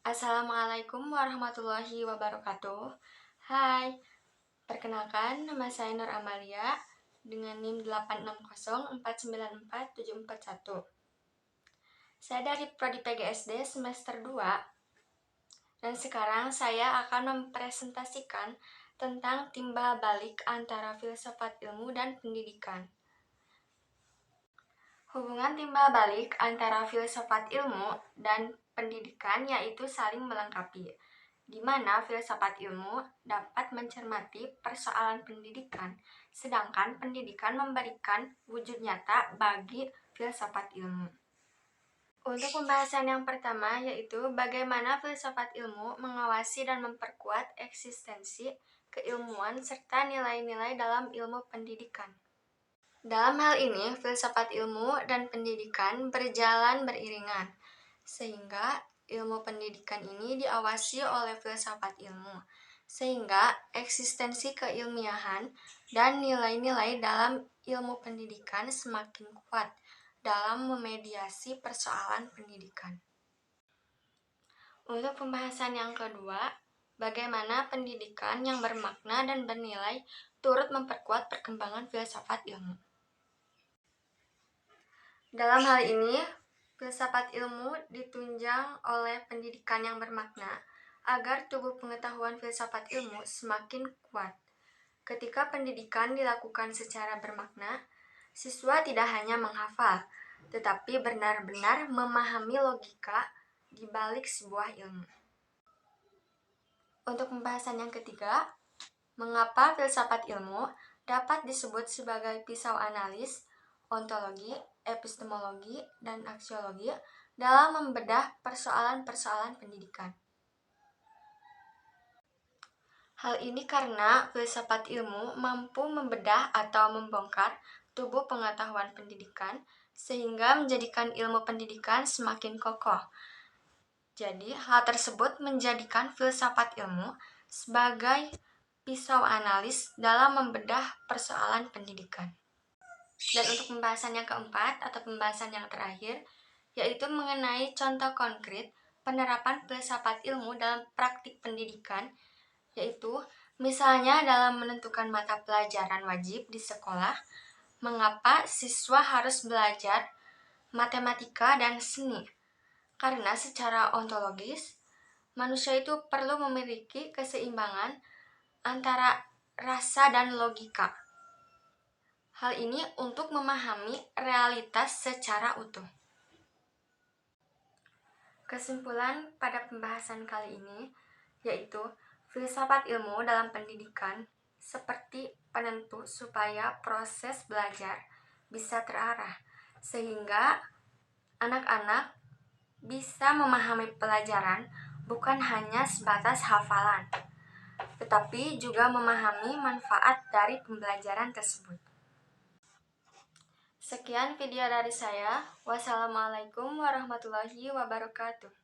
Assalamualaikum warahmatullahi wabarakatuh. Hai, perkenalkan nama saya Nur Amalia dengan NIM 860494741. Saya dari Prodi PGSD semester 2 dan sekarang saya akan mempresentasikan tentang timbal balik antara filsafat ilmu dan pendidikan. Hubungan timbal balik antara filsafat ilmu dan pendidikan yaitu saling melengkapi, di mana filsafat ilmu dapat mencermati persoalan pendidikan, sedangkan pendidikan memberikan wujud nyata bagi filsafat ilmu. Untuk pembahasan yang pertama yaitu bagaimana filsafat ilmu mengawasi dan memperkuat eksistensi keilmuan serta nilai-nilai dalam ilmu pendidikan. Dalam hal ini, filsafat ilmu dan pendidikan berjalan beriringan, sehingga ilmu pendidikan ini diawasi oleh filsafat ilmu, sehingga eksistensi keilmiahan dan nilai-nilai dalam ilmu pendidikan semakin kuat dalam memediasi persoalan pendidikan. Untuk pembahasan yang kedua, bagaimana pendidikan yang bermakna dan bernilai turut memperkuat perkembangan filsafat ilmu. Dalam hal ini, filsafat ilmu ditunjang oleh pendidikan yang bermakna agar tubuh pengetahuan filsafat ilmu semakin kuat. Ketika pendidikan dilakukan secara bermakna, siswa tidak hanya menghafal, tetapi benar-benar memahami logika di balik sebuah ilmu. Untuk pembahasan yang ketiga, mengapa filsafat ilmu dapat disebut sebagai pisau analis, ontologi, epistemologi, dan aksiologi dalam membedah persoalan-persoalan pendidikan. Hal ini karena filsafat ilmu mampu membedah atau membongkar tubuh pengetahuan pendidikan sehingga menjadikan ilmu pendidikan semakin kokoh. Jadi, hal tersebut menjadikan filsafat ilmu sebagai pisau analis dalam membedah persoalan pendidikan. Dan untuk pembahasan yang keempat atau pembahasan yang terakhir, yaitu mengenai contoh konkret penerapan filsafat ilmu dalam praktik pendidikan, yaitu misalnya dalam menentukan mata pelajaran wajib di sekolah, mengapa siswa harus belajar matematika dan seni? Karena secara ontologis, manusia itu perlu memiliki keseimbangan antara rasa dan logika. Hal ini untuk memahami realitas secara utuh. Kesimpulan pada pembahasan kali ini yaitu filsafat ilmu dalam pendidikan seperti penentu supaya proses belajar bisa terarah, sehingga anak-anak bisa memahami pelajaran bukan hanya sebatas hafalan, tetapi juga memahami manfaat dari pembelajaran tersebut. Sekian video dari saya. Wassalamualaikum warahmatullahi wabarakatuh.